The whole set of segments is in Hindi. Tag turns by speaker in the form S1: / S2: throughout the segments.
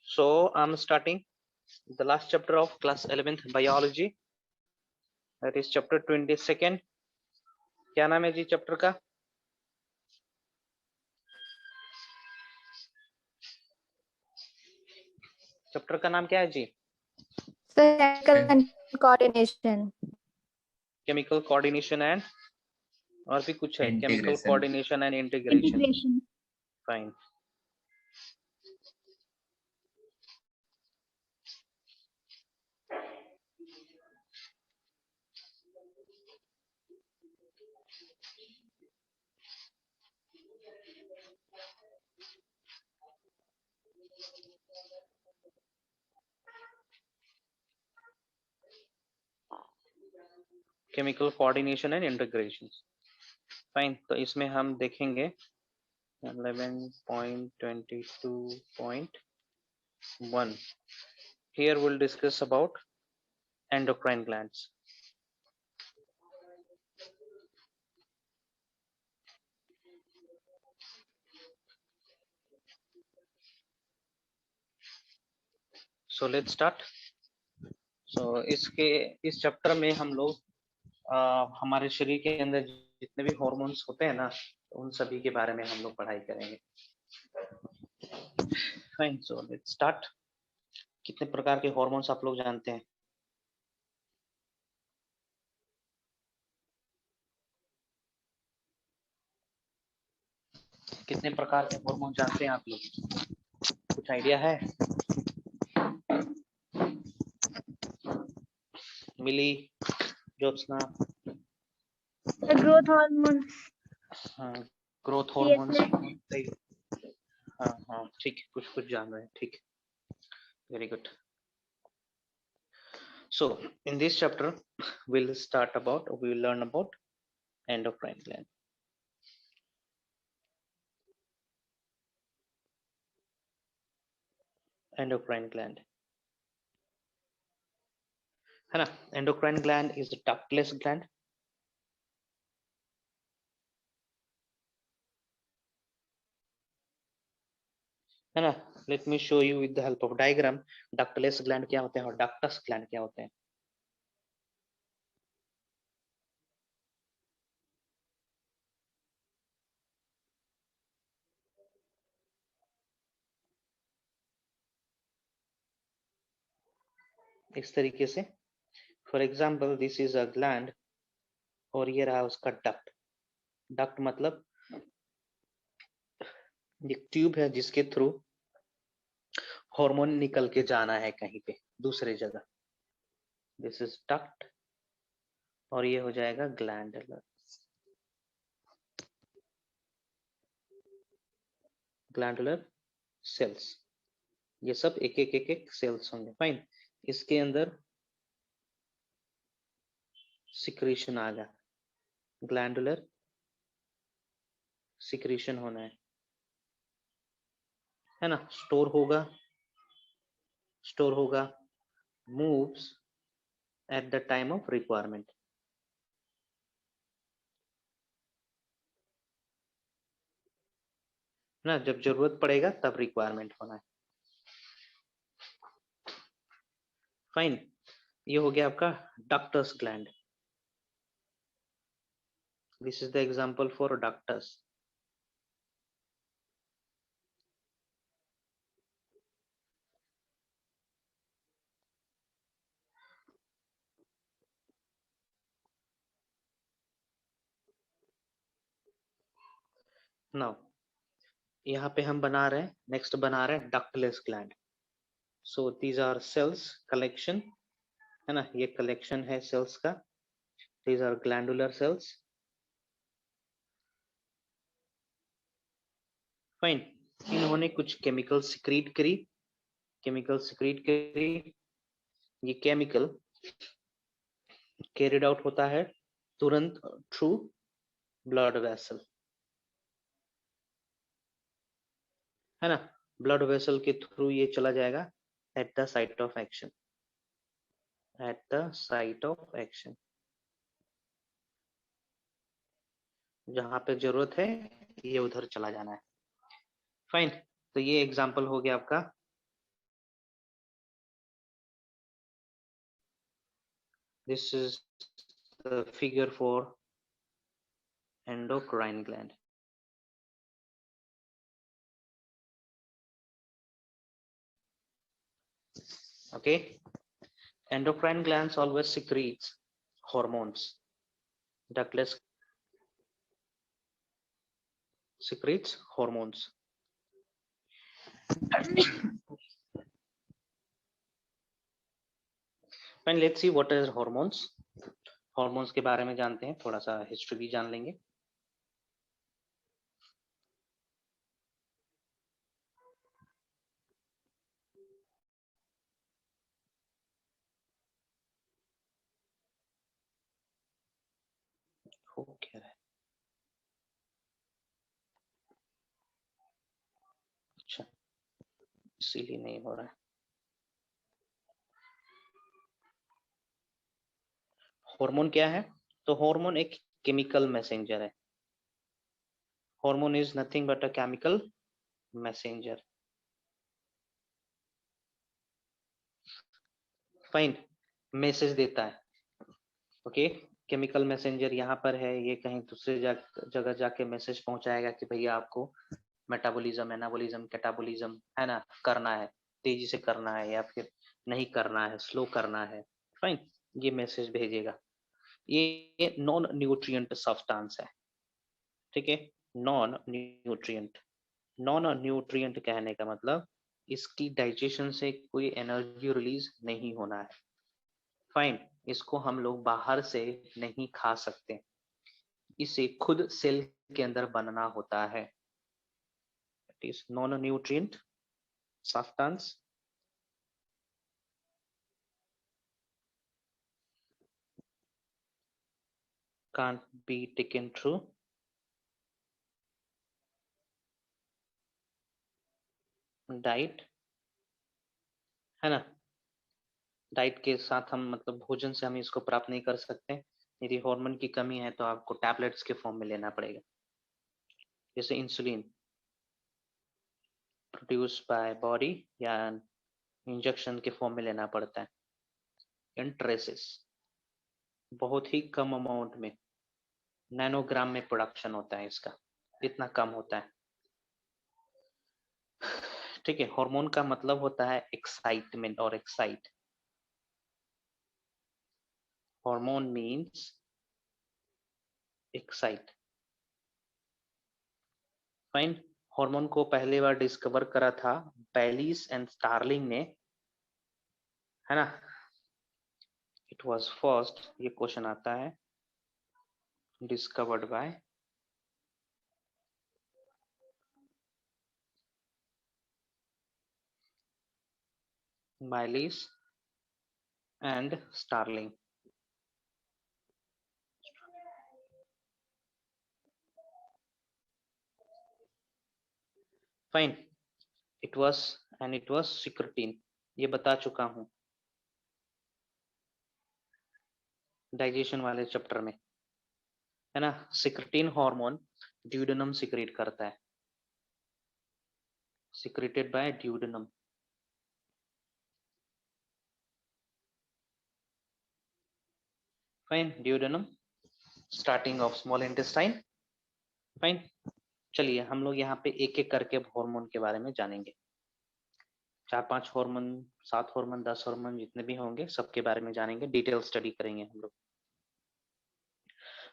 S1: So I'm starting the last chapter of class 11th biology. That is chapter 22nd. क्या नाम है जी चैप्टर का? चैप्टर का नाम क्या है जी?
S2: कोऑर्डिनेशन,
S1: केमिकल कोऑर्डिनेशन एंड और भी कुछ है, chemical
S3: Integration.
S1: Coordination and integration. Fine. Chemical coordination and integration. Fine. तो इसमें हम देखेंगे 11.22.1. Here we'll discuss about endocrine glands. So let's start. So इस चैप्टर में हम लोग हमारे शरीर के अंदर जितने भी हार्मोन्स होते हैं ना, उन सभी के बारे में हम लोग पढ़ाई करेंगे. फाइन. So let's start. कितने प्रकार के हार्मोन्स आप लोग जानते हैं? कितने प्रकार के हार्मोन जानते हैं आप लोग? कुछ आइडिया है? मिली, ज्योत्सना?
S2: ग्रोथ हार्मोन,
S1: हाँ, ग्रोथ हार्मोन्स. हाँ हाँ, ठीक है, कुछ जान रहे हैं. ठीक, very good. So in this chapter we will learn about endocrine gland. Endocrine gland है ना. Endocrine gland is a ductless gland. है ना. Let me show you with the help of diagram. Ductless gland क्या होते हैं और ductus gland क्या होते हैं? इस तरीके से. For example this is a gland और ये रहा उसका डक्ट. डक्ट मतलब एक ट्यूब है जिसके थ्रू हार्मोन निकल के जाना है कहीं पे दूसरे जगह. दिस इज डक्ट और ये हो जाएगा ग्लैंडुलर. ग्लैंडुलर सेल्स, ये सब एक सेल्स होंगे. फाइन. इसके अंदर सिक्रीशन आ गया, ग्लैंडुलर सिक्रीशन होना है ना. स्टोर होगा, moves at the time of requirement. ना, जब जरूरत पड़ेगा तब रिक्वायरमेंट होना है. फाइन. ये हो गया आपका ductus gland. This is the example for ductus. Now यहाँ पे हम बना रहे हैं, नेक्स्ट बना रहे हैं ductless gland. So these are cells collection, है ना. ये कलेक्शन है सेल्स का. These are glandular cells. Fine. इन्होंने कुछ केमिकल सिक्रीट करी. ये केमिकल कैरिड आउट होता है तुरंत थ्रू ब्लड वेसल, है ना. ब्लड वेसल के थ्रू ये चला जाएगा at the site of action. जहां पे जरूरत है ये उधर चला जाना है. फाइन. तो ये एग्जांपल हो गया आपका This is the figure for endocrine gland. Okay, endocrine glands always secretes hormones. Ductless secretes hormones. Fine, let's see what is hormones. Hormones के बारे में जानते हैं, थोड़ा सा हिस्ट्री भी जान लेंगे. हो क्या रहा है? अच्छा, इसीलिए नहीं हो रहा है. हार्मोन क्या है? तो हार्मोन एक केमिकल मैसेंजर है. Hormone is nothing but a chemical messenger. Fine, message देता है. ओके, केमिकल मैसेंजर यहाँ पर है, ये कहीं दूसरे जगह जाके मैसेज पहुंचाएगा कि भैया आपको मेटाबॉलिज्म, एनाबॉलिज्म, कैटाबॉलिज्म है ना करना है, तेजी से करना है या फिर नहीं करना है, स्लो करना है. फाइन, ये मैसेज भेजेगा. ये नॉन न्यूट्रिएंट सब्सटेंस है. ठीक है, नॉन न्यूट्रिएंट. नॉन न्यूट्रिएंट कहने का मतलब इसकी डाइजेशन से कोई एनर्जी रिलीज नहीं होना है. फाइन, इसको हम लोग बाहर से नहीं खा सकते, इसे खुद सेल के अंदर बनना होता है. It is non nutrient substance. Can't be taken through diet, है ना. डाइट के साथ हम मतलब भोजन से हम इसको प्राप्त नहीं कर सकते. यदि हार्मोन की कमी है तो आपको टैबलेट्स के फॉर्म में लेना पड़ेगा. जैसे इंसुलिन प्रोड्यूस बाय बॉडी या इंजेक्शन के फॉर्म में लेना पड़ता है. इंट्रेसिस बहुत ही कम अमाउंट में, नैनोग्राम में प्रोडक्शन होता है इसका, इतना कम होता है. ठीक है, हार्मोन का मतलब होता है एक्साइटमेंट और excite. Hormone means excite. Fine, hormone को पहली बार डिस्कवर करा था बैलिस एंड स्टार्लिंग ने, है ना. इट वाज फर्स्ट, ये क्वेश्चन आता है, discovered by Bayliss and Starlink. Fine, it was secretin, ये बता चुका हूं डाइजेशन वाले चैप्टर में, है ना. सिक्रेटिन हार्मोन ड्यूडेनम सिक्रेट करता है, secreted by duodenum. Fine, duodenum starting of small intestine. Fine, चलिए हम लोग यहाँ पे एक एक करके हार्मोन के बारे में जानेंगे. 4-5 हार्मोन, 7 हार्मोन, 10 हार्मोन जितने भी होंगे सबके बारे में जानेंगे, डिटेल स्टडी करेंगे हम लोग.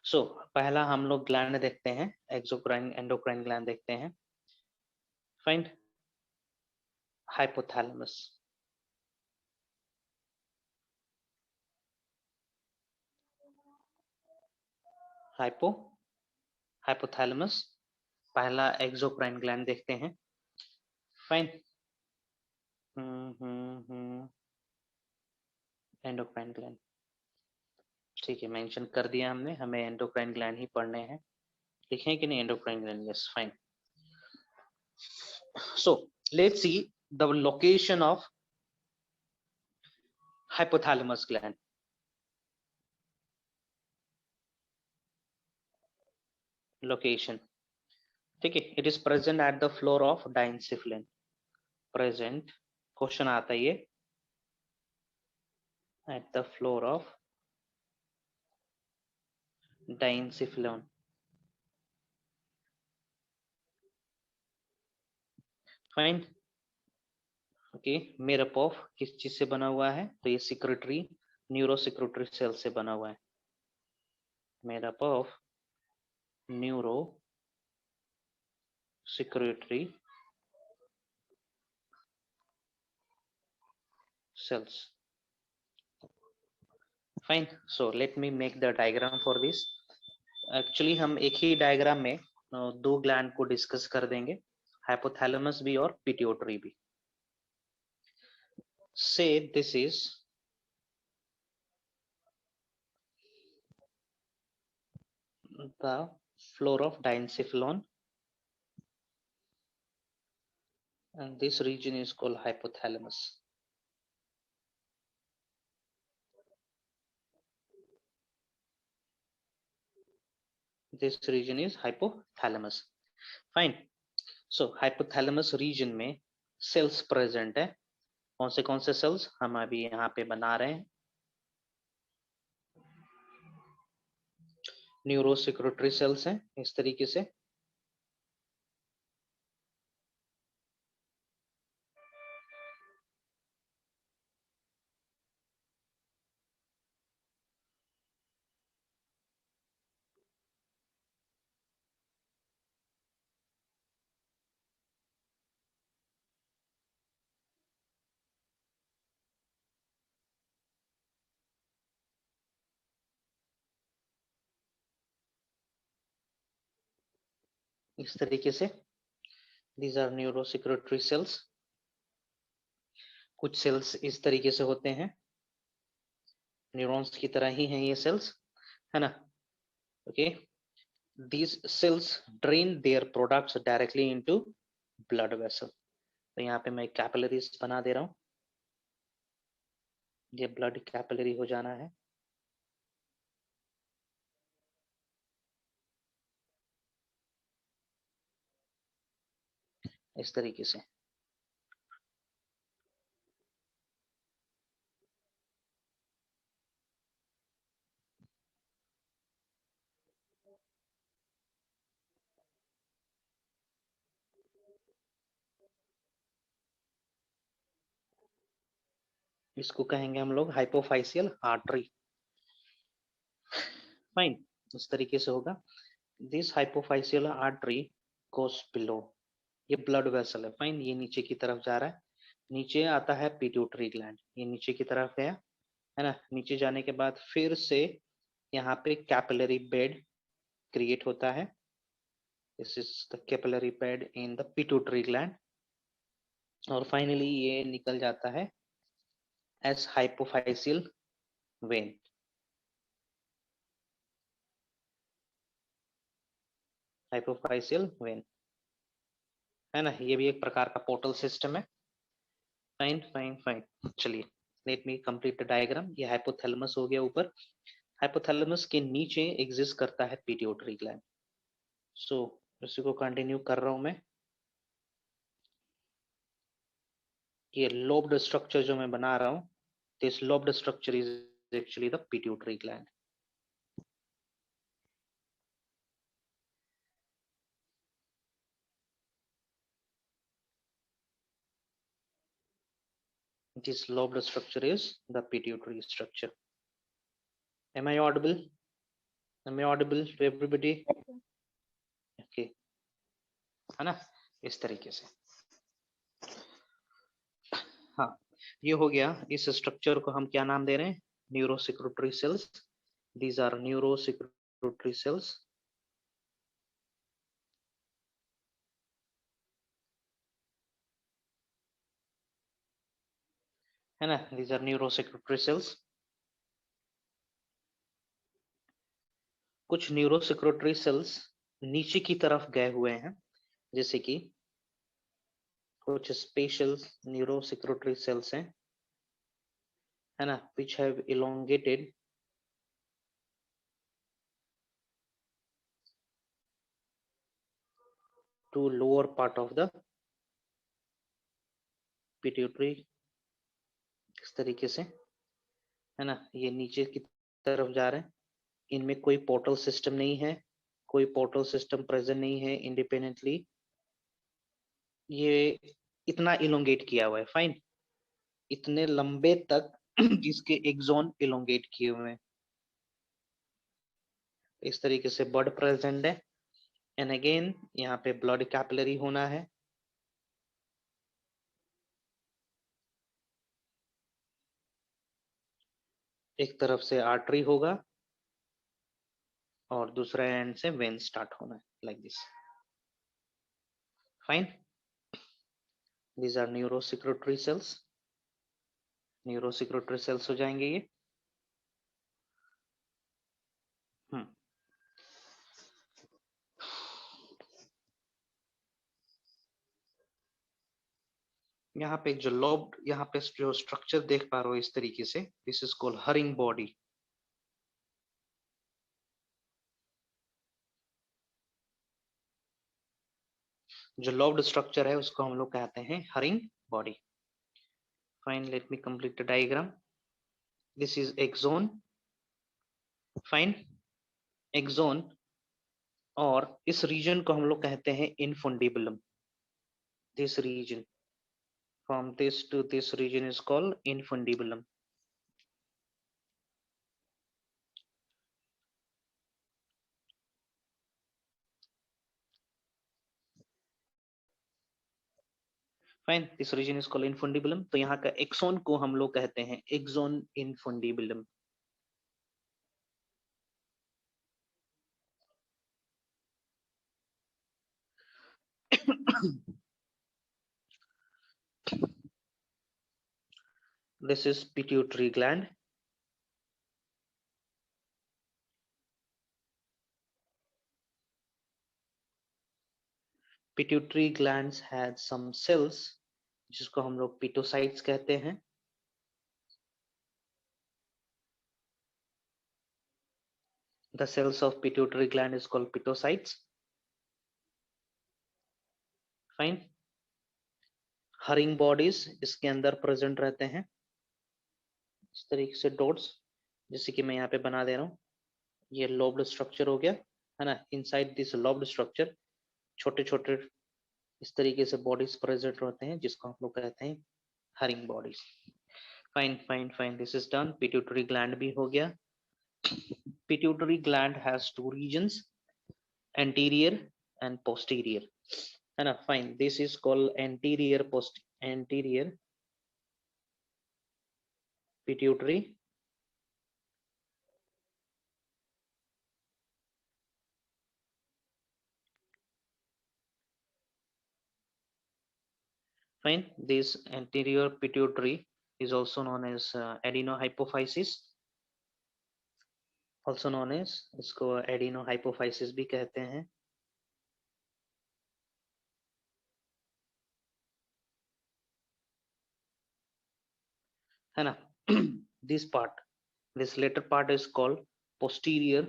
S1: सो पहला हम लोग ग्लैंड देखते हैं, एक्सोक्राइन एंडोक्राइन ग्लैंड देखते हैं. Fine, hypothalamus. हाइपोथैलेमस पहला एक्सोक्राइन ग्लैंड देखते हैं. Fine, endocrine gland. ठीक है, मेंशन कर दिया हमने, हमें एंडोक्राइन ग्लैंड ही पढ़ने हैं. लिखें कि नहीं endocrine gland? Yes, fine. So let's see the location of hypothalamus gland. Location, ठीक है. It is present at the floor of diencephalon. Present, question आता है ये, at the floor of diencephalon. Fine. Okay, made up of किस चीज से बना हुआ है? तो ये सिक्रेटरी, न्यूरो सिक्रेटरी सेल से बना हुआ है। Made up of neurosecretory cells. Fine. So let me make the diagram for this. Actually हम एक ही डायग्राम में दो ग्लैंड को डिस्कस कर देंगे, हाइपोथैलेमस भी और पिट्यूटरी भी। Say this is the floor of diencephalon and this region is called hypothalamus. This region is hypothalamus. Fine. So hypothalamus region में cells present है। कौन से cells हम अभी यहाँ पे बना रहे हैं? न्यूरो सिक्रेटरी सेल्स हैं इस तरीके से। इस तरीके से these are न्यूरोसिक्रेटरी सेल्स। कुछ सेल्स इस तरीके से होते हैं, न्यूरॉन्स की तरह ही हैं ये सेल्स, है ना? Okay, these cells drain their products directly into blood vessel। तो यहाँ पे मैं कैपिलरीज बना दे रहा हूँ, ये ब्लड कैपिलरी हो जाना है। इस तरीके से इसको कहेंगे हम लोग हाइपोफाइसियल आर्टरी। फाइन, इस तरीके से होगा। दिस हाइपोफाइसियल आर्टरी गोस बिलो, ये ब्लड वेसल है। फाइन, ये नीचे की तरफ जा रहा है, नीचे आता है पिट्यूटरी ग्लैंड, ये नीचे की तरफ गया, है ना? नीचे जाने के बाद फिर से यहाँ पे कैपिलरी बेड क्रिएट होता है। This is the capillary bed in the pituitary gland और फाइनली ये निकल जाता है एज हाइपोफाइसियल वेन। हाइपोफाइसियल वेन, है ना? ये भी एक प्रकार का पोर्टल सिस्टम है। फाइन फाइन फाइन, चलिए late me complete the diagram. ये हाइपोथैलेमस हो गया ऊपर, हाइपोथैलेमस के नीचे एग्जिस्ट करता है पिट्यूटरी ग्लैंड। सो इसी को कंटिन्यू कर रहा हूं मैं। ये लोब्ड स्ट्रक्चर जो मैं बना रहा हूं, this lobed structure is actually the pituitary gland. This lobed structure is the pituitary structure. Am I audible? Am I audible to everybody? Okay, है ना? इस तरीके से। हाँ, ये हो गया। इस स्ट्रक्चर को हम क्या नाम दे रहे हैं? Neurosecretory cells. These are neurosecretory cells, है ना? These are neurosecretory cells. कुछ न्यूरोसिक्रेटरी सेल्स नीचे की तरफ गए हुए हैं, जैसे कि कुछ स्पेशल न्यूरोसिक्रेटरी सेल्स हैं, है ना? Which have elongated to lower part of the pituitary, इस तरीके से, है ना? ये नीचे की तरफ जा रहे हैं। इनमें कोई पोर्टल सिस्टम नहीं है, कोई पोर्टल सिस्टम प्रेजेंट नहीं है इंडिपेंडेंटली। ये इतना इलोंगेट किया हुआ है, फाइन, इतने लंबे तक इसके एक्सोन इलोंगेट किए हुए हैं। इस तरीके से बर्ड प्रेजेंट है। एंड अगेन यहाँ पे ब्लड कैपिलरी होना है। एक तरफ से आर्टरी होगा और दूसरा एंड से वेन स्टार्ट होना है, like this. Fine, these are neurosecretory cells, neurosecretory cells हो जाएंगे ये। यहाँ पे जो लोब, यहाँ पे जो स्ट्रक्चर देख पा रहे हो इस तरीके से, this is called Herring body. जो लोब्ड स्ट्रक्चर है उसको हम लोग कहते हैं Herring body. Fine, let me complete the diagram. This is axon, fine, axon, और इस रीजन को हम लोग कहते हैं infundibulum. This region, from this to this region is called infundibulum. Fine, this region is called infundibulum. तो यहाँ का एक्सोन को हम लोग कहते हैं axon infundibulum. This is pituitary gland. Pituitary glands had some cells जिसको हम लोग पिटोसाइट्स कहते हैं। The cells of pituitary gland is called pitocytes. Fine. Hurrying bodies इसके अंदर प्रेजेंट रहते हैं, इस तरीके से डॉट्स, जैसे कि मैं यहाँ पे बना दे रहा हूँ। ये लोब्ड स्ट्रक्चर हो गया है ना। इनसाइड दिस लोब्ड स्ट्रक्चर छोटे छोटे इस तरीके से बॉडीज प्रेजेंट रहते हैं, जिसको हम लोग कहते हैं hurrying bodies. Fine fine fine, this is done. Pituitary gland भी हो गया। Pituitary gland has two reasons, anterior and posterior, है ना। Fine, this is called anterior pituitary, fine, this anterior pituitary is also known as adenohypophysis, also known as, इसको adenohypophysis भी कहते हैं, है ना। this part, this later part is called posterior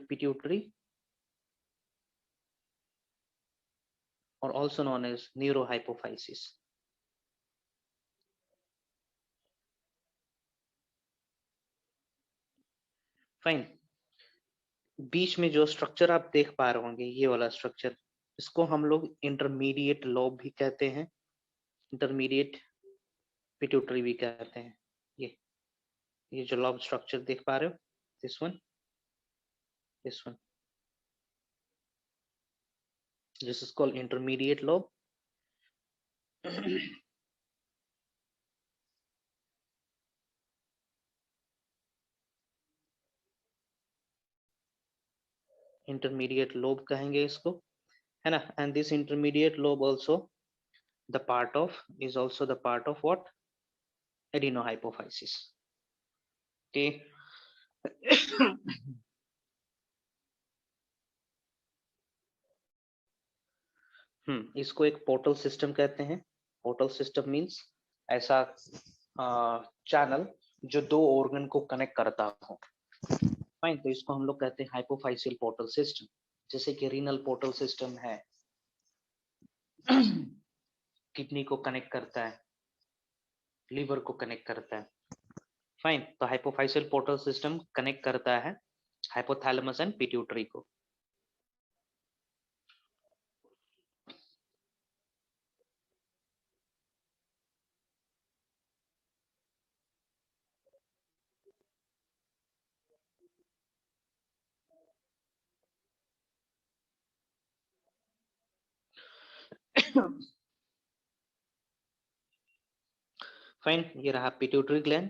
S1: pituitary, or also known as neurohypophysis. Fine, बीच में जो स्ट्रक्चर आप देख पा रहे होंगे, ये वाला स्ट्रक्चर, इसको हम लोग इंटरमीडिएट लोब भी कहते हैं, इंटरमीडिएट पिट्यूटरी भी कहते हैं। ये जो लोब स्ट्रक्चर देख पा रहे हो, this one, this one, this is called intermediate lobe. Intermediate lobe कहेंगे इसको, है ना। And this intermediate lobe also the part of is also the part of what, adenohypophysis, okay. इसको एक पोर्टल सिस्टम कहते हैं। पोर्टल सिस्टम मींस ऐसा चैनल जो दो ऑर्गन को कनेक्ट करता हो। फाइन, तो इसको हम लोग कहते हैं हाइपोफाइसियल पोर्टल सिस्टम। जैसे कि रीनल पोर्टल सिस्टम है, किडनी को कनेक्ट करता है, लीवर को कनेक्ट करता है। फाइन, तो हाइपोफाइसियल पोर्टल सिस्टम कनेक्ट करता है हाइपोथैलेमस एंड पिट्यूटरी को। फाइन, ये रहा pituitary gland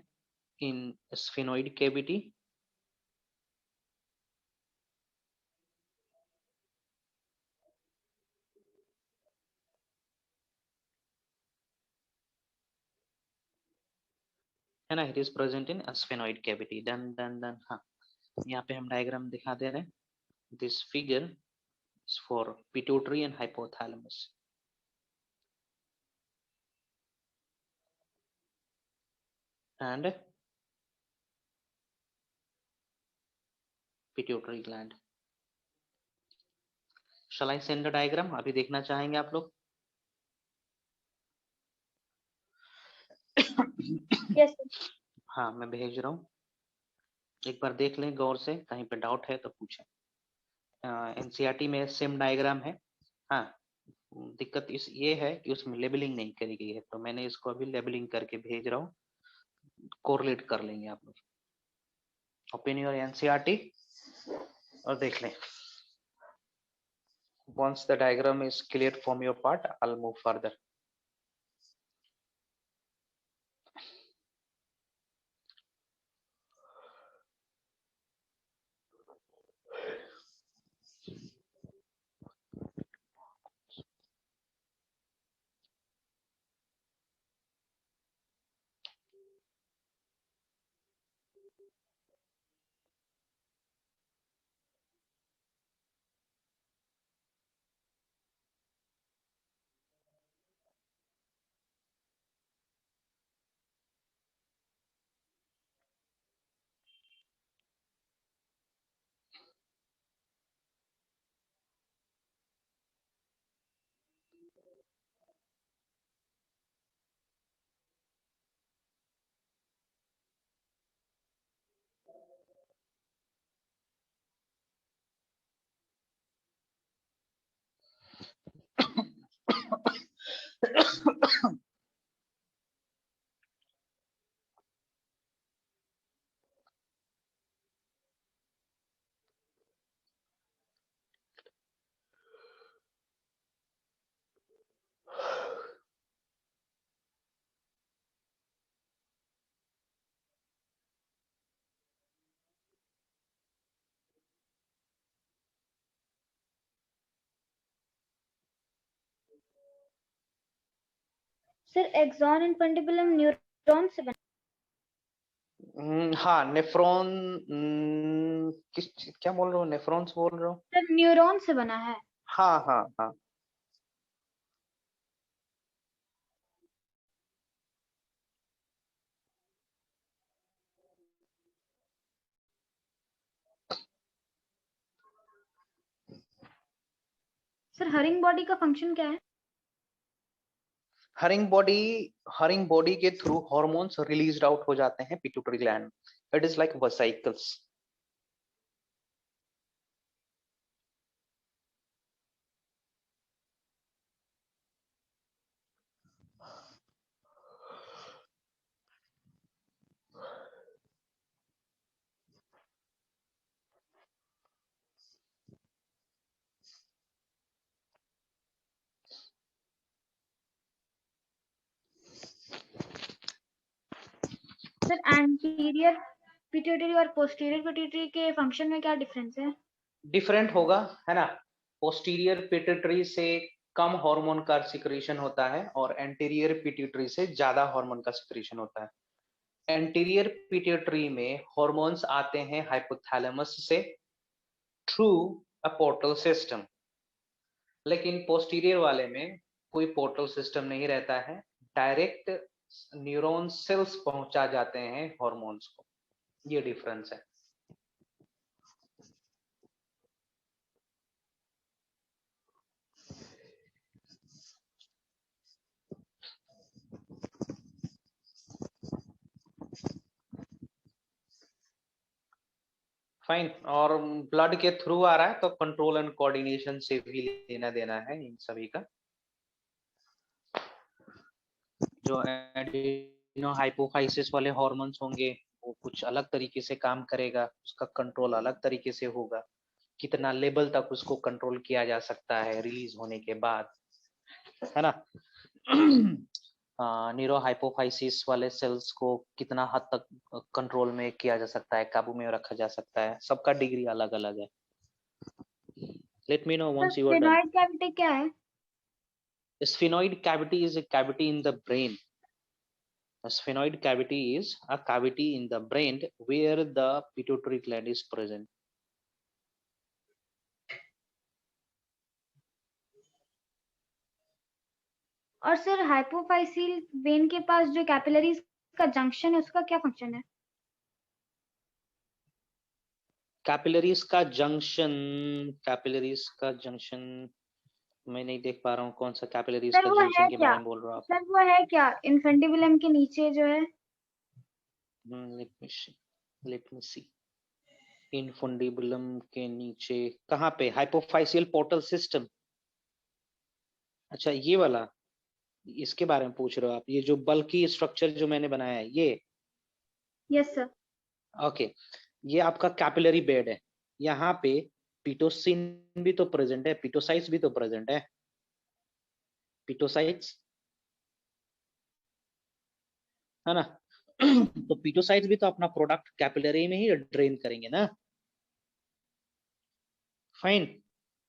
S1: in sphenoid cavity. है ना, it is present in sphenoid cavity. Done done done. हाँ, यहाँ पे हम डायग्राम दिखा दे रहे हैं। This figure is for pituitary and hypothalamus. And pituitary gland. Shall I send the diagram? अभी देखना चाहेंगे आप लोग?
S2: यस।
S1: हाँ, मैं भेज रहा हूँ, एक बार देख लें गौर से, कहीं पे डाउट है तो पूछें। एनसीईआरटी में सेम डायग्राम है। हाँ, दिक्कत इस ये है कि उसमें लेबलिंग नहीं करी गई है, तो मैंने इसको अभी लेबलिंग करके भेज रहा हूँ, कोरिलेट कर लेंगे आप लोग। ओपन योर एनसीईआरटी और देख लें। Once the diagram is clear from your part, I'll move further.
S2: Sir axon and पेंडिकुलम न्यूरॉन से बना।
S1: हाँ, नेफ्रॉन। क्या बोल रहे हो? नेफ्रॉन्स बोल रहे हो?
S2: सर न्यूरॉन से बना है।
S1: हाँ हाँ हाँ।
S2: सर हरिंग बॉडी का फंक्शन क्या है?
S1: हरिंग बॉडी के थ्रू हॉर्मोन्स रिलीज आउट हो जाते हैं pituitary gland. It is like vesicles.
S2: Sir anterior pituitary और पोस्टीरियर पिट्यूटरी के फंक्शन में क्या डिफरेंस है?
S1: डिफरेंट होगा, है ना। पोस्टीरियर पिट्यूटरी से कम हार्मोन का सिक्रीशन होता है और एंटीरियर पिट्यूटरी से ज्यादा हार्मोन का सिक्रीशन होता है। एंटीरियर पिट्यूटरी में हॉर्मोन्स आते हैं हाइपोथैलेमस से थ्रू अ पोर्टल सिस्टम, लेकिन पोस्टीरियर वाले में कोई पोर्टल सिस्टम नहीं रहता है, डायरेक्ट न्यूरॉन सेल्स पहुंचा जाते हैं हॉर्मोन्स को। ये डिफरेंस है। फाइन। और ब्लड के थ्रू आ रहा है तो कंट्रोल एंड कोऑर्डिनेशन से भी लेना देना है इन सभी का। जो एडिनो हाइपोफाइसिस वाले हॉर्मोन्स होंगे वो कुछ अलग तरीके से काम करेगा, उसका कंट्रोल अलग तरीके से होगा, कितना लेवल तक उसको कंट्रोल किया जा सकता है रिलीज होने के बाद, है ना। न्यूरो हाइपोफाइसिस वाले सेल्स को कितना हद तक कंट्रोल में किया जा सकता है, काबू में रखा जा सकता है, सबका डिग्री अलग अलग है। Let me know
S2: sir
S1: once you are done.
S2: Sphenoid cavity क्या है?
S1: Sphenoid cavity is a cavity in the brain. A sphenoid cavity is a cavity in the brain where the pituitary gland is present.
S2: और सर हाइपोफाइसिल वेन के पास जो कैपिलरीज का जंक्शन है उसका क्या फंक्शन है?
S1: कैपिलरीज का जंक्शन मैं नहीं देख पा रहा हूँ, कौन सा कैपिलरीज
S2: सर
S1: का
S2: वो है
S1: जंक्शन के
S2: क्या?
S1: बारे में बोल रहे हो आप?
S2: सर वो है क्या इन्फेंटिबुलम के नीचे जो है?
S1: लेट मी सी। इनफुंडिबुलम के नीचे कहाँ पे? हाइपोफाइसियल पोर्टल सिस्टम। अच्छा ये वाला, इसके बारे में पूछ रहे हो आप? ये जो बल्कि स्ट्रक्चर जो मैंने बनाया है ये?
S2: Yes sir.
S1: ओके, ये आपका कैपिलरी बेड है। यहाँ पे पिटोसिन भी तो प्रेजेंट है, पिटोसाइट्स भी तो प्रेजेंट है, पिटोसाइट्स, है ना। तो पिटोसाइट्स भी तो अपना प्रोडक्ट कैपिलरी में ही ड्रेन करेंगे ना। फाइन।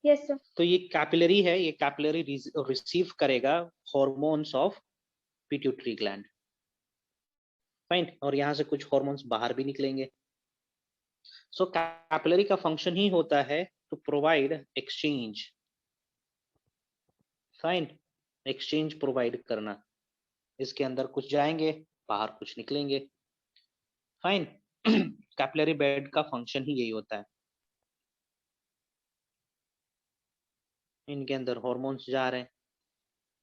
S2: Yes sir.
S1: तो ये कैपिलरी है, ये कैपिलरी रिसीव करेगा hormones of pituitary gland. Fine. और यहाँ से कुछ हॉर्मोन्स बाहर भी निकलेंगे। सो कैपिलरी का फंक्शन ही होता है to provide exchange. Fine, exchange provide करना। इसके अंदर कुछ जाएंगे, बाहर कुछ निकलेंगे। फाइन। कैपिलरी बेड का फंक्शन ही यही होता है। इनके अंदर हॉर्मोन्स जा रहे हैं,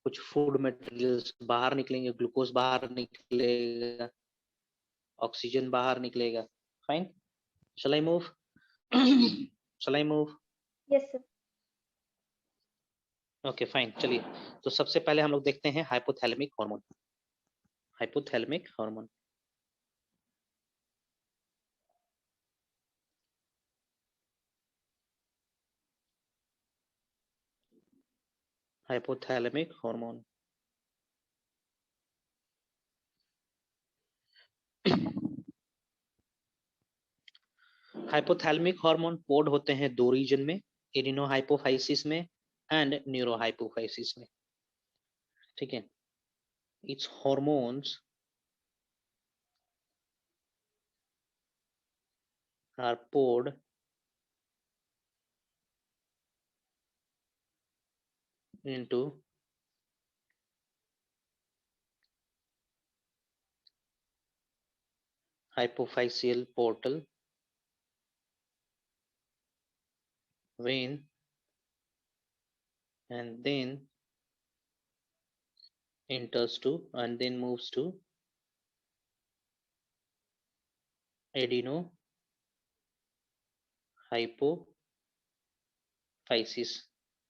S1: कुछ फूड मटेरियल्स बाहर निकलेंगे, ग्लूकोज बाहर निकलेगा, ऑक्सीजन बाहर निकलेगा। Fine. Shall I move? shall I move?
S2: Yes sir.
S1: Okay fine, चलिए। तो सबसे पहले हम लोग देखते हैं hypothalamic hormone. Hypothalamic hormone, hypothalamic hormone. Hypothalamic hormone कोड होते हैं दो रीजन में, एडिनो हाइपोफाइसिस में एंड न्यूरो हाइपोफाइसिस में। ठीक है। Its hormones are poured into hypophyseal portal vein and then enters to and then moves to adeno hypophysis,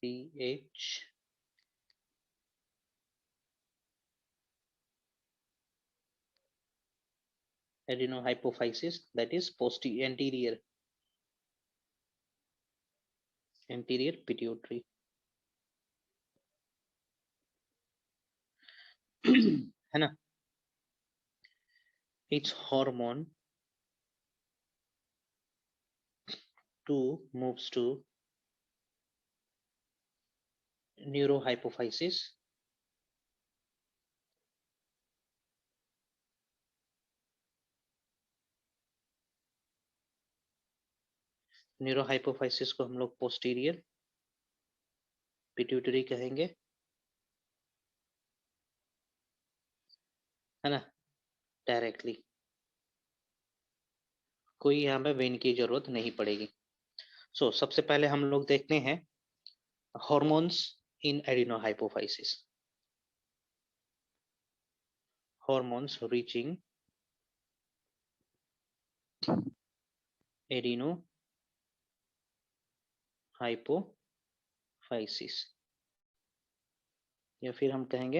S1: ph adenohypophysis, that is anterior pituitary। है ना। its hormone to moves to neurohypophysis, neurohypophysis को हम लोग पोस्टीरियर पिट्यूटरी कहेंगे, है ना, डायरेक्टली। कोई यहाँ पे वेन की जरूरत नहीं पड़ेगी। सो सबसे पहले हम लोग देखते हैं hormones in adenohypophysis. Hormones reaching adenohypophysis, या फिर हम कहेंगे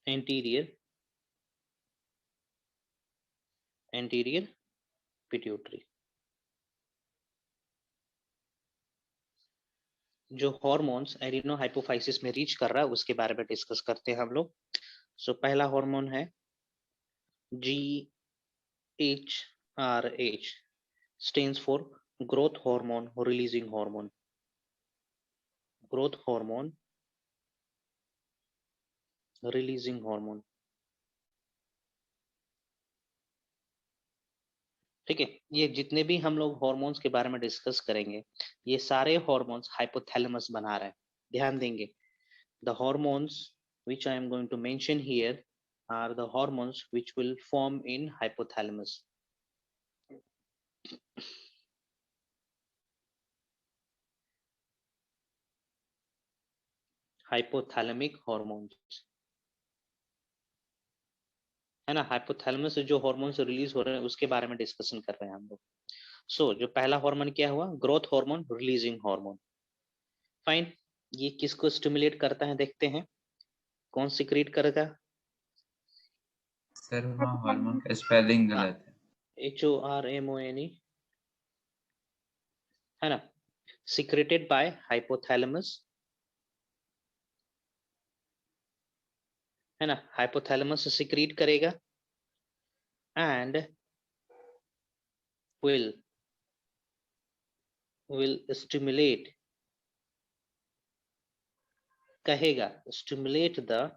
S1: एंटीरियर पिट्यूटरी। जो हॉर्मोन्स एडिनो हाइपोफाइसिस में रीच कर रहा है उसके बारे में डिस्कस करते हैं हम लोग। सो पहला हार्मोन है GHRH, stands for growth hormone releasing hormone, growth hormone releasing hormone। ठीक है, ये जितने भी हम लोग हॉर्मोन्स के बारे में डिस्कस करेंगे ये सारे हॉर्मोन्स हाइपोथैलेमस बना रहे हैं। ध्यान देंगे, the hormones which I am going to mention here are the hormones which will form in hypothalamus। Hypothalamic hormones है ना, हाइपोथैलेमस से जो हॉर्मोन्स रिलीज हो रहे हैं उसके बारे में डिस्कशन कर रहे हैं हम लोग। सो जो पहला हार्मोन क्या हुआ, growth hormone releasing hormone. Fine, ये किसको स्टिमुलेट करता है देखते हैं, कौन सिक्रीट करेगा।
S3: सर वहाँ हार्मोन का स्पेलिंग गलत है।
S1: HORMONE है ना, सिक्रेटेड बाय हाइपोथैलेमस है ना, हाइपोथैलेमस सिक्रीट करेगा एंड will stimulate, कहेगा stimulate the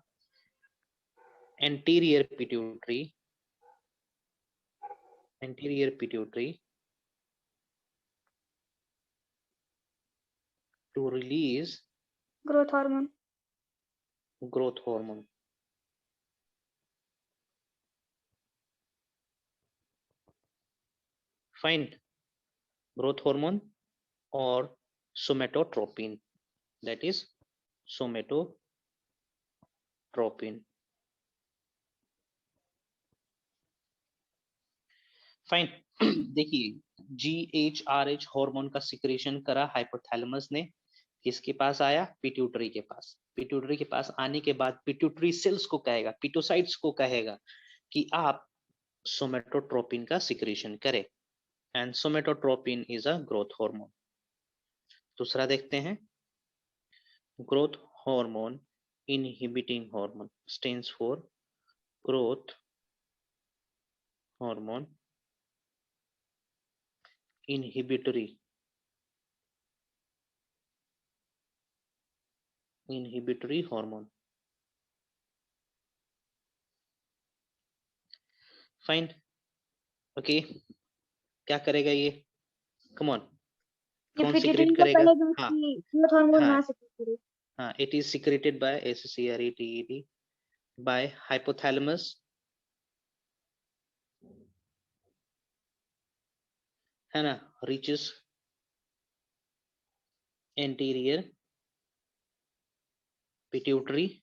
S1: anterior pituitary to release
S2: growth hormone।
S1: Fine, growth hormone or somatotropin, that is somatotropin। Fine, देखिए GHRH हार्मोन का सिक्रेशन करा हाइपोथैलेमस ने, किसके पास आया, पिट्यूटरी के पास। पिट्यूटरी के पास आने के बाद पिट्यूटरी सेल्स को कहेगा, पिटोसाइट्स को कहेगा कि आप सोमेटोट्रोपिन का सिक्रेशन करें, and somatotropin is a growth hormone. दूसरा देखते हैं, growth hormone inhibiting hormone, stands for growth hormone inhibitory hormone। Fine, okay, क्या करेगा ये, कम ऑन,
S2: ये
S1: कौन
S2: पिट्यूटरी
S1: सिक्रेट
S2: का
S1: करेगा,
S2: पहले जो
S1: हाँ
S2: ग्रोथ हार्मोन
S1: हाँ
S2: वहां से करे।
S1: हाँ, it is secreted by SCRETED by hypothalamus है ना, reaches anterior pituitary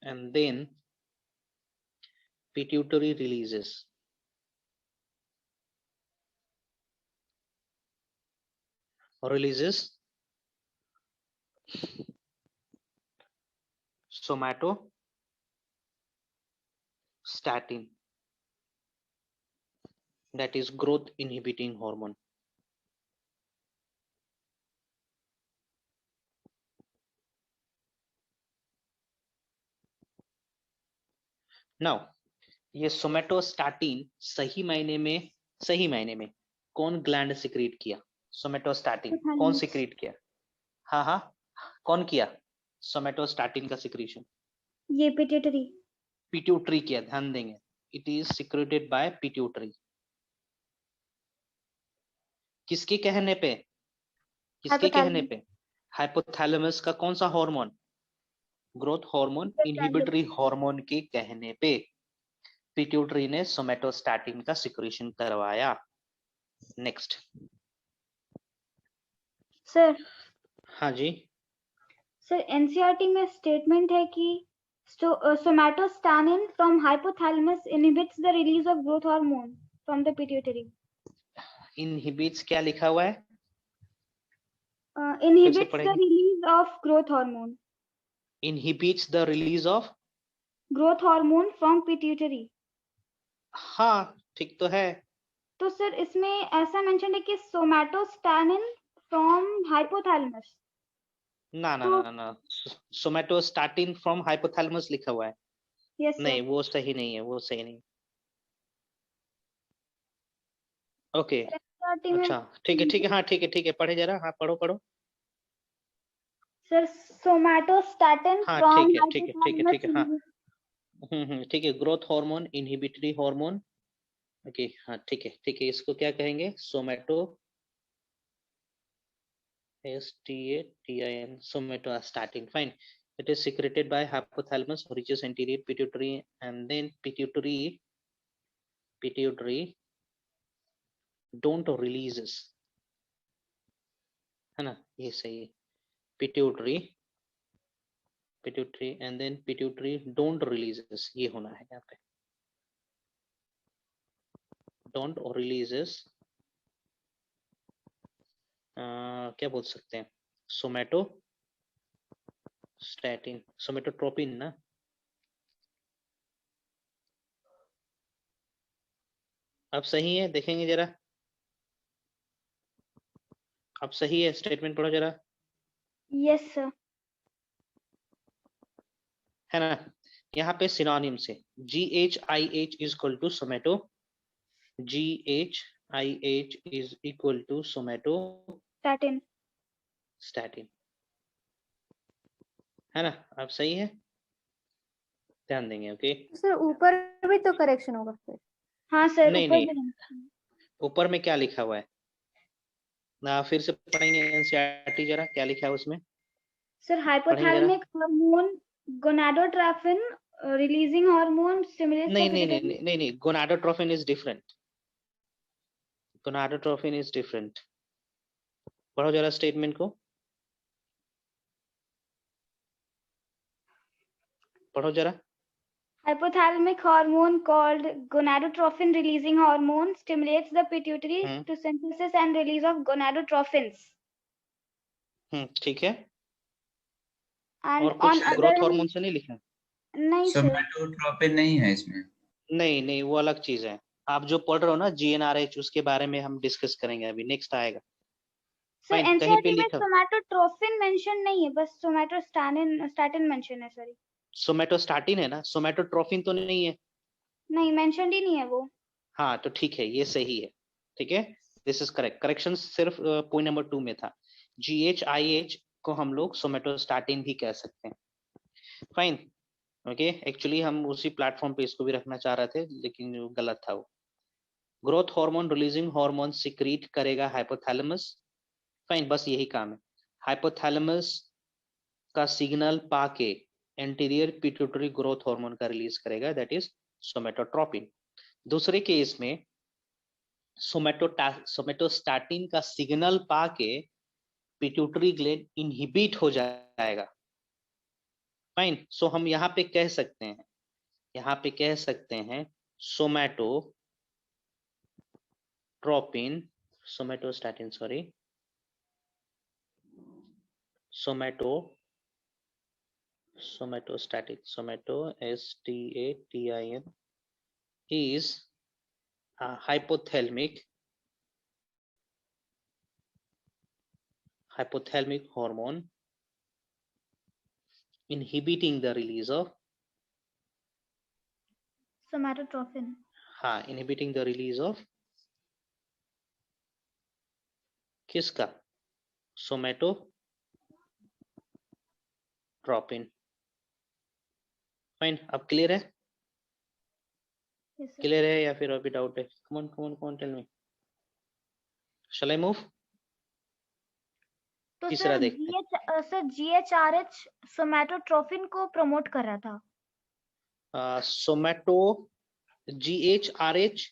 S1: and then pituitary releases somatostatin, that is growth inhibiting hormone। Now ये सोमेटोस्टैटिन सही मायने में कौन ग्लैंड सिक्रीट किया, सोमेटोस्टैटिन कौन सिक्रीट किया, हाँ हाँ कौन किया सोमेटोस्टैटिन का सिक्रीशन,
S2: ये पिट्यूटरी
S1: पिट्यूटरी किया। ध्यान देंगे, it is secreted bye pituitary, किसके कहने पे, किसके कहने पे, हाइपोथैलेमस का कौन सा hormone, growth hormone inhibitory hormone के कहने पे पिट्यूटरी ने सोमेटोस्टैटिन का सिक्रीशन करवाया। Next
S2: sir.
S1: हाँ जी
S2: सर एनसीईआरटी में स्टेटमेंट है कि Somatostatin from hypothalamus inhibits the release of growth hormone from the pituitary.
S1: Inhibits क्या लिखा हुआ है?
S2: Inhibits the
S1: पढ़ेंगे।
S2: release of growth hormone.
S1: Inhibits the release of
S2: Growth hormone from pituitary.
S1: हाँ ठीक तो है।
S2: तो सर इसमें ऐसा मेंशन है कि somatostatin from hypothalamus.
S1: ना ना ना ना, सोमेटोस्टैटिन फ्रॉम हाइपोथैलेमस लिखा हुआ है।
S2: Yes sir.
S1: नहीं वो सही नहीं है, वो सही नहीं। ओके
S2: Starting में
S1: अच्छा ठीक है हाँ ठीक है पढ़े जरा, हाँ पढ़ो।
S2: सर somatostatin
S1: हाँ
S2: from
S1: ठीक है
S2: hypothalamus
S1: हाँ
S2: inhibits
S1: ठीक है, growth hormone, inhibitory hormone. Okay हाँ ठीक है, इसको क्या कहेंगे? Somato STATIN, somatostatin, fine. It is secreted by hypothalamus, reaches anterior pituitary, and then pituitary don't releases, है ना? ये सही है। pituitary and then pituitary don't releases, ये होना है यहाँ पे। don't releases क्या बोल सकते हैं? सोमेटोट्रोपिन ना? अब सही है, देखेंगे जरा। अब सही है, स्टेटमेंट पढ़ो जरा।
S2: Yes sir.
S1: है ना? यहाँ पे सिनोनिम से GHIH is equal to somato, GHIH is equal to
S2: Statin.
S1: Somatostatin, है ना? अब सही है, ध्यान देंगे। ओके
S4: सर ऊपर भी तो करेक्शन होगा फिर।
S2: हाँ सर
S1: नहीं
S2: ऊपर
S1: नहीं,
S2: भी
S1: ऊपर में क्या लिखा हुआ है ना? फिर से पढ़ेंगे एनसीईआरटी जरा, क्या लिखा है उसमें?
S2: Sir hypothalamic hormone gonadotrophin releasing hormone stimulates
S1: नहीं, gonadotrophin is different, gonadotrophin is different. पढ़ो जरा स्टेटमेंट को, पढ़ो जरा।
S2: Hypothalamic hormone called gonadotrophin releasing hormone stimulates the pituitary to synthesis and release of gonadotrophins.
S1: ठीक है।
S2: And
S1: और कुछ
S2: on
S1: ग्रोथ
S2: other
S1: हार्मोन से नहीं लिखा?
S2: नहीं सर,
S3: सोमेटोट्रोपिन नहीं है इसमें।
S1: नहीं वो अलग चीज है। आप जो पढ़ रहे हो ना GnRH, उसके बारे में हम डिस्कस करेंगे अभी, नेक्स्ट आएगा।
S2: सर
S1: कहीं पे
S2: एनसीईआरटी में
S1: लिखा
S2: सोमेटोट्रोफिन मेंशन नहीं है, बस सोमेटोस्टैटिन मेंशन है। सॉरी,
S1: सोमेटोस्टैटिन है ना, सोमेटोट्रोफिन तो नहीं है।
S2: नहीं मेंशन ही नहीं है वो।
S1: हाँ तो ठीक है, ये सही है। ठीक है, दिस इज करेक्ट। करेक्शन सिर्फ पॉइंट नंबर 2 में था। GHIH को हम लोग सोमेटोस्टैटिन भी कह सकते हैं। Fine, okay. एक्चुअली हम उसी प्लेटफॉर्म पे इसको भी रखना चाह रहे थे, लेकिन वो गलत था। वो growth hormone releasing hormone secrete करेगा हाइपोथैलेमस। फाइन, बस यही काम है। हाइपोथैलेमस का सिग्नल पाके एंटीरियर पिट्यूटरी ग्रोथ हार्मोन का रिलीज करेगा, दैट इज सोमेटोट्रोपिन। दूसरे केस में सोमेटोस्टैटिन का सिग्नल पाके पिट्यूटरी ग्लैंड इनहिबिट हो जाएगा। फाइन, सो हम यहाँ पे कह सकते हैं, somatostatin STATIN is a hypothalamic hormone inhibiting the release of
S2: somatotrophin.
S1: inhibiting the release of किसका? सोमेटोट्रोपिन। फाइन, अब क्लियर है?
S2: Yes, sir.
S1: क्लियर है या फिर अभी डाउट है? Come on tell me, shall I move?
S2: तो
S1: तीसरा
S2: सर
S1: देखते हैं।
S2: GHRH सोमेटोट्रोफिन को प्रमोट कर रहा था।
S1: GHRH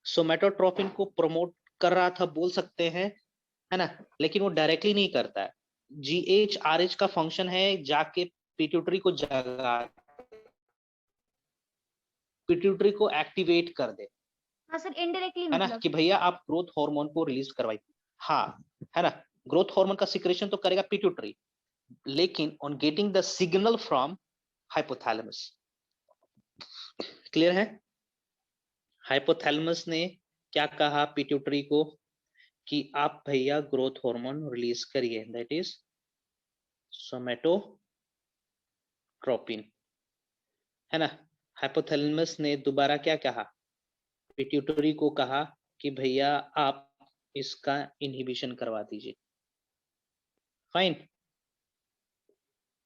S1: सोमेटोट्रोपिन को प्रमोट कर रहा था बोल सकते हैं, है ना? लेकिन वो डायरेक्टली नहीं करता है। GHRH का फंक्शन है जाके पिट्यूटरी को जगा पिट्यूटरी को एक्टिवेट कर दे,
S2: हाँ सर, इनडायरेक्टली
S1: है ना,
S2: मतलब।
S1: कि भैया आप ग्रोथ हार्मोन को रिलीज करवाइए। हाँ, है ना, ग्रोथ हार्मोन का सिक्रेशन तो करेगा पिट्यूटरी, लेकिन on getting the signal from hypothalamus. Clear है? हाइपोथैलेमस ने क्या कहा पिट्यूटरी को कि आप भैया ग्रोथ हार्मोन रिलीज करिए, दैट इज सोमेटोट्रोपिन, है ना। हाइपोथैलेमस ने दोबारा क्या कहा, पिट्यूटरी को कहा कि भैया आप इसका इनहिबिशन करवा दीजिए। Fine,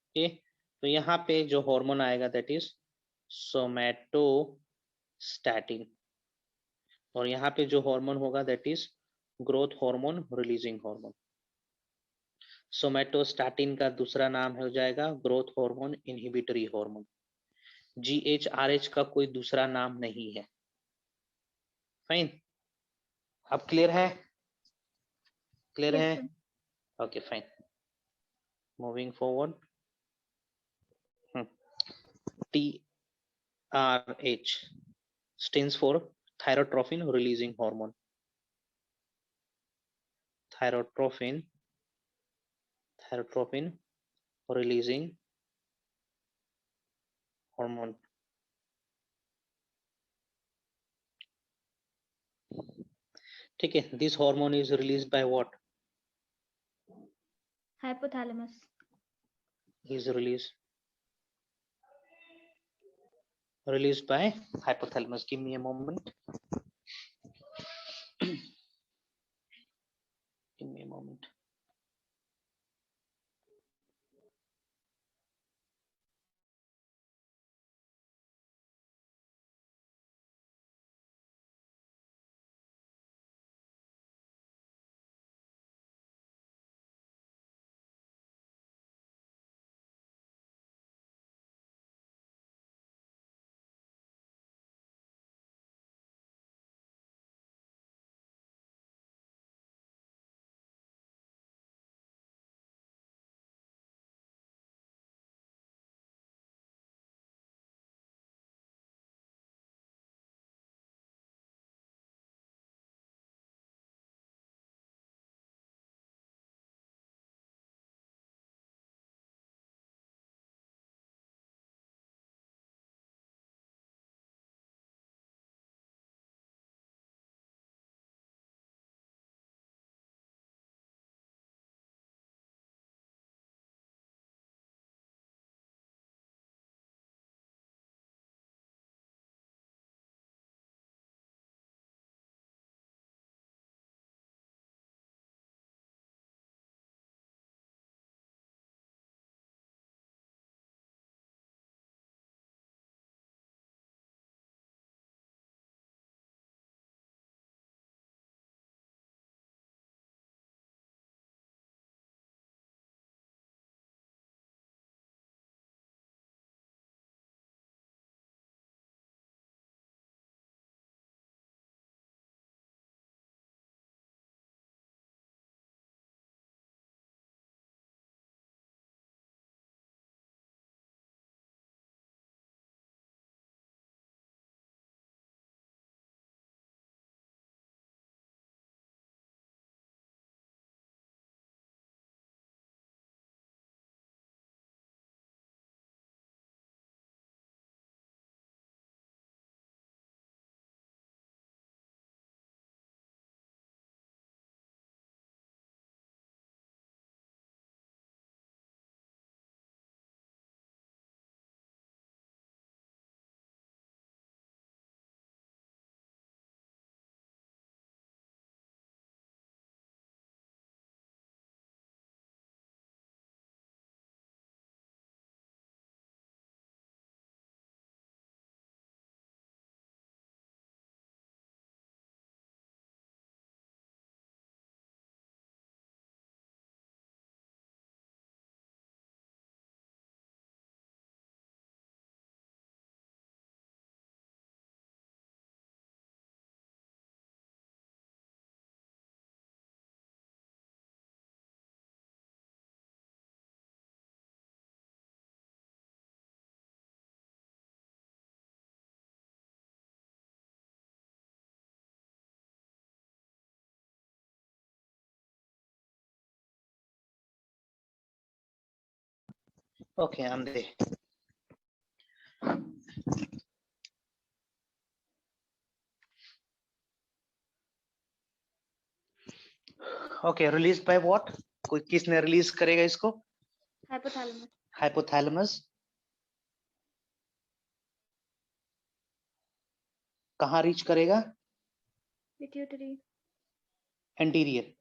S1: okay. तो यहाँ पे जो हार्मोन आएगा दैट इज सोमेटोस्टैटिन, और यहाँ पे जो हार्मोन होगा that is growth hormone releasing hormone. Somatostatin का दूसरा नाम हो जाएगा growth hormone inhibitory hormone. GHRH का कोई दूसरा नाम नहीं है। फाइन, अब क्लियर है? क्लियर है?
S2: Yes, sir.
S1: Okay fine, moving forward. TRH stands for thyrotrophin releasing hormone. Thyrotrophin releasing hormone. ठीक है, this hormone is released by what?
S2: Hypothalamus.
S1: Is released by hypothalamus. Give me a moment. Give me a moment. Okay, I'm there. Okay, released by what? कोई किसने रिलीज करेगा इसको?
S2: Hypothalamus.
S1: हाइपोथैलेमस. कहाँ रीच करेगा?
S2: Pituitary.
S1: एंटीरियर.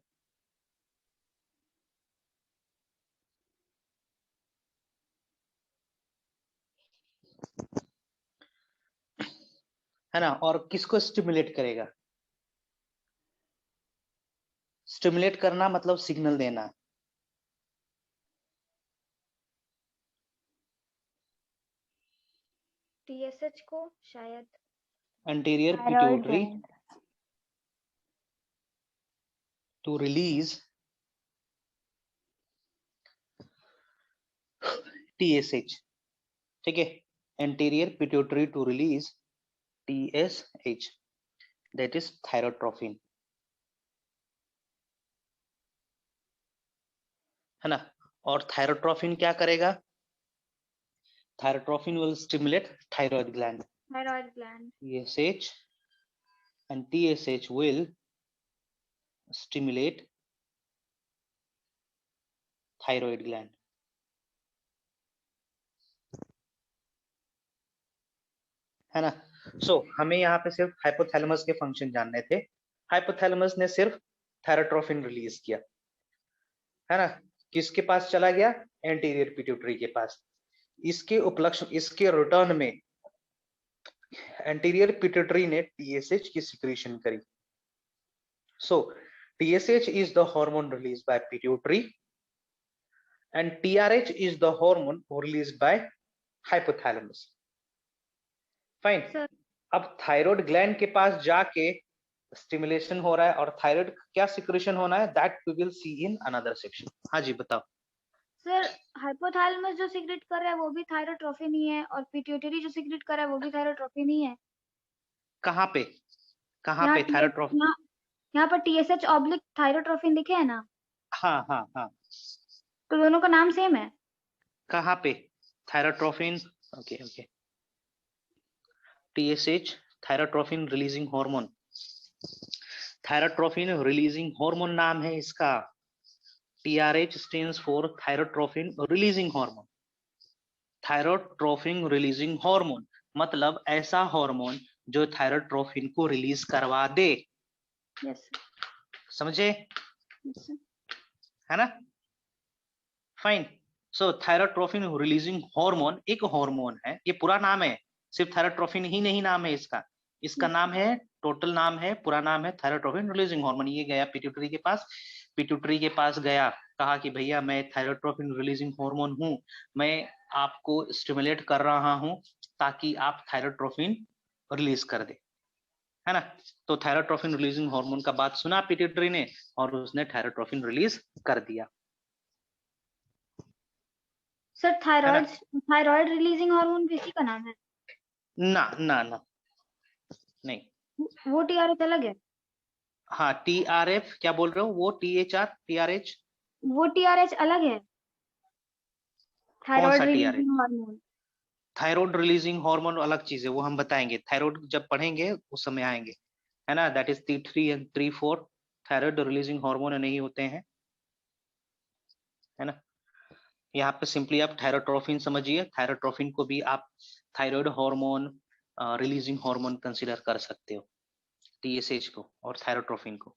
S1: है ना? और किसको स्टिमुलेट करेगा? स्टिमुलेट करना मतलब सिग्नल देना.
S2: TSH को शायद.
S1: Anterior
S4: Thyroid
S1: pituitary
S4: gland.
S1: To release TSH. ठीक है? Anterior pituitary to release TSH, that is thyrotrophine. है ना? और थायरोट्रोफिन क्या करेगा? Thyrotrophin will stimulate thyroid gland.
S2: Thyroid gland.
S1: TSH and TSH will stimulate thyroid gland. है ना? सो हमें यहाँ पे सिर्फ हाइपोथैलेमस के फंक्शन जानने थे. हाइपोथैलेमस ने सिर्फ थायरोट्रोफिन रिलीज किया. है ना? किसके पास चला गया? एंटीरियर पिट्यूटरी के पास. इसके उपलक्ष्य, इसके रिटर्न में एंटीरियर पिट्यूटरी ने TSH की सिक्रीशन करी. So TSH is the hormone released by pituitary and TRH is the hormone released by hypothalamus. Fine.
S2: Sir.
S1: अब थायराइड ग्लैंड के पास जाके स्टिमुलेशन हो रहा है और थायराइड क्या सिक्रीशन होना है, that we will see in another section. हाँ जी बताओ.
S2: सर हाइपोथैलेमस जो सिक्रेट कर रहा है वो भी थायरोट्रोफिन ही है और पिट्यूटरी जो सिक्रेट कर रहा है वो भी थायरोट्रोफिन ही है.
S1: कहाँ पे? कहाँ
S2: यहाँ
S1: पे थायरोट्रोफिन?
S2: यहाँ पर TSH ऑब्लिक थायरोट्रोफिन लिखे है ना.
S1: हाँ हाँ हाँ.
S2: तो दोनों का नाम सेम है.
S1: कहाँ पे? Thyrotrophin. Okay okay. TSH, thyrotrophin releasing hormone. Thyrotrophin releasing hormone नाम है इसका. TRH stands for thyrotrophine releasing hormone. Thyrotrophin releasing hormone मतलब ऐसा हार्मोन जो थायरोट्रोफिन को रिलीज करवा दे.
S2: यस.
S1: समझे?
S2: यस.
S1: है ना? फाइन. सो थायरोट्रोफिन रिलीजिंग हार्मोन एक हार्मोन है. ये पूरा नाम है. सिर्फ थायरोट्रोफिन ही नहीं नाम है इसका. इसका नाम है, टोटल नाम है, पूरा नाम है थायरोट्रोफिन रिलीजिंग हार्मोन. ये गया पिट्यूटरी के पास. पिट्यूटरी के पास गया, कहा कि भैया मैं थायरोट्रोफिन रिलीजिंग हार्मोन हूं, मैं आपको स्टिमुलेट कर रहा हूं ताकि आप थायरोट्रोफिन रिलीज कर दे. है ना? तो थायरोट्रोफिन रिलीजिंग हार्मोन का बात सुना पिट्यूटरी ने और उसने थायरोट्रोफिन रिलीज कर दिया.
S2: सर थायराइड रिलीजिंग हार्मोन भी इसी का नाम है?
S1: ना ना ना नहीं.
S2: वो TRH अलग है?
S1: हाँ TRF क्या बोल रहे हो? वो THR TRH
S2: वो TRH अलग है.
S1: कौन सा
S2: thyroid
S1: TRH?
S2: Releasing hormone.
S1: Thyroid releasing hormone अलग चीज है, वो हम बताएंगे. थायराइड जब पढ़ेंगे उस समय आएंगे. है ना? That is T3 and T4 thyroid releasing hormone नहीं होते हैं. है ना? यहाँ पे सिंपली आप थायरोट्रोफिन समझिए. थायरोट्रोफिन को भी आप thyroid hormone releasing hormone consider कर सकते हो. TSH को और थायरोट्रोफिन को.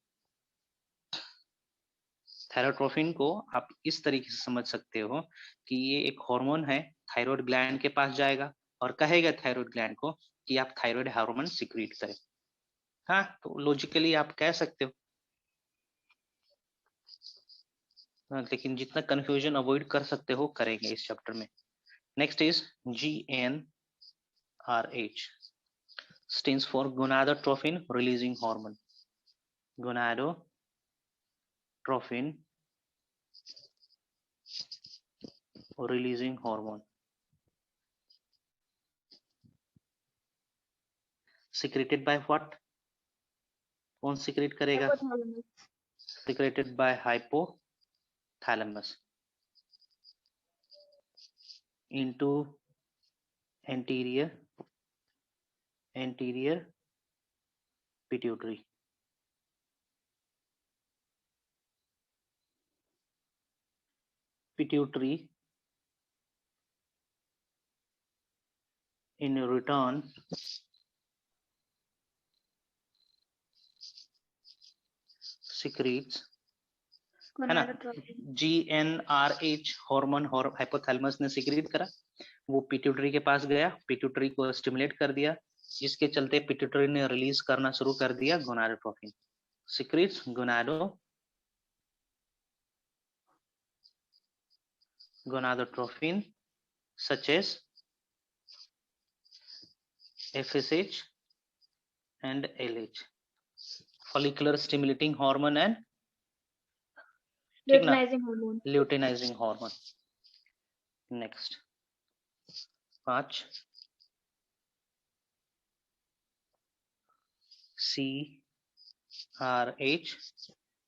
S1: थायरोट्रोफिन को आप इस तरीके से समझ सकते हो कि ये एक हार्मोन है, थायराइड ग्लैंड के पास जाएगा और कहेगा थायराइड ग्लैंड को कि आप थायराइड हार्मोन सिक्रीट करें. हाँ, तो लॉजिकली आप कह सकते हो. लेकिन जितना कंफ्यूजन अवॉइड कर सकते हो करेंगे इस चैप्टर में. Next is GnRH stands for gonadotrophin releasing hormone. Gonadotrophin releasing hormone secreted by what? कौन secrete करेगा?
S2: Hypothalamus.
S1: Secreted by hypothalamus. into anterior pituitary. Pituitary in return secretes, है ना, GnRH हार्मोन हाइपोथैलेमस ने सिक्रीट करा, वो पिट्यूटरी के पास गया, पिट्यूटरी को स्टिमुलेट कर दिया, जिसके चलते पिट्यूटरी ने रिलीज करना शुरू कर दिया gonadotropin. Secretes gonadotropin such as FSH and LH, follicular stimulating hormone and luteinizing hormone. Next 5 CRH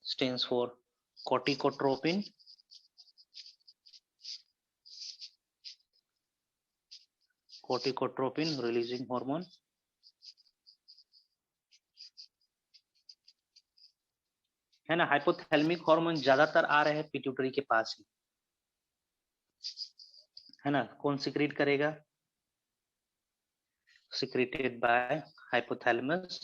S1: stands for corticotropin. Corticotropin releasing hormone. है ना, हाइपोथैलेमिक हार्मोन ज्यादातर आ रहे हैं पिट्यूटरी के पास ही, है ना. कौन सिक्रीट करेगा? Secreted by hypothalamus.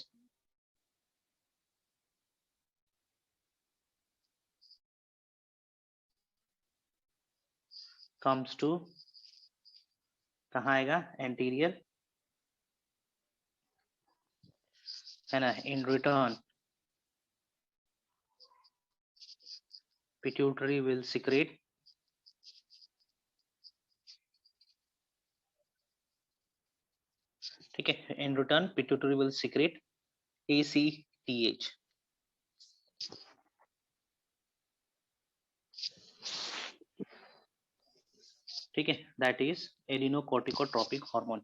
S1: Comes to कहाँ आएगा? एंटीरियर, है ना. In return pituitary will secrete ठीक है. In return pituitary will secrete ACTH. ठीक है, that is adrenocorticotropic hormone.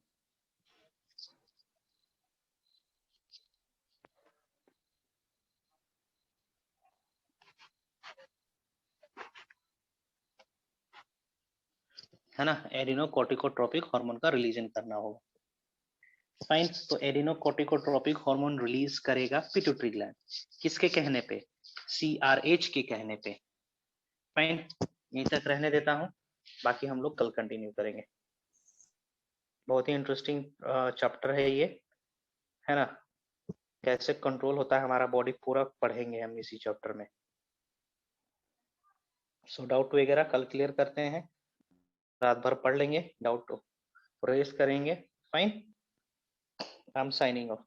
S1: है ना, एडिनोकोर्टिकोट्रोपिक हार्मोन का रिलीजन करना होगा. फाइन. तो एडिनोकोर्टिकोट्रोपिक हार्मोन रिलीज करेगा पिट्यूटरी ग्लैंड. किसके कहने पे? CRH के कहने पे. फाइन, यहीं तक रहने देता हूं, बाकी हम लोग कल कंटिन्यू करेंगे. बहुत ही इंटरेस्टिंग चैप्टर है ये, है ना. कैसे कंट्रोल होता है हमारा बॉडी पूरा पढ़ेंगे हम इसी चैप्टर में. सो डाउट वगैरह कल क्लियर करते हैं, रात भर पढ़ लेंगे, डाउट रेज करेंगे. Fine, I am signing off.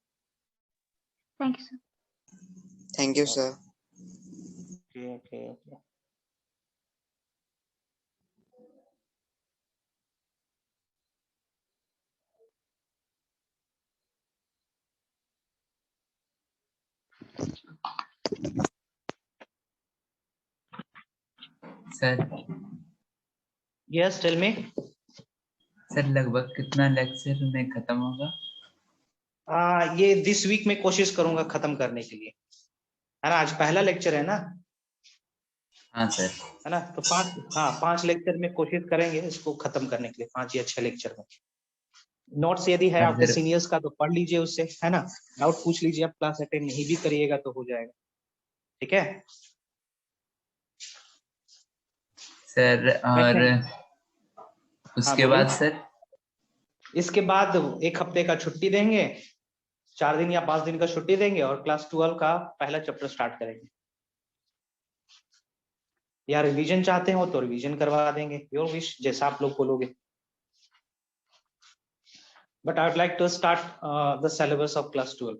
S2: Thank you, sir.
S5: Thank you, sir.
S1: Okay.
S3: Sir
S1: Yes, tell me.
S3: Sir लगभग कितना लेक्चर में खत्म होगा?
S1: ये दिस वीक में कोशिश करूंगा खत्म करने के लिए, है ना. आज पहला लेक्चर है ना.
S3: हाँ सर.
S1: है ना, तो 5 लेक्चर में कोशिश करेंगे इसको खत्म करने के लिए, 5 या 6 लेक्चर में. नोट्स यदि है आपके सीनियर्स का तो पढ़ लीजिए उससे, है ना. डाउट पूछ लीजिए, आप क्लास अटेंड नहीं भी करिएगा तो हो जाएगा. ठीक है
S3: सर. और उसके बाद सर?
S1: इसके बाद 1 हफ्ते का छुट्टी देंगे, 4 दिन या 5 दिन का छुट्टी देंगे और क्लास 12 का पहला चैप्टर स्टार्ट करेंगे. या रिवीजन चाहते हो तो रिवीजन करवा देंगे, योर विश, जैसा आप लोग बोलोगे. But I would like to start the syllabus of class 12.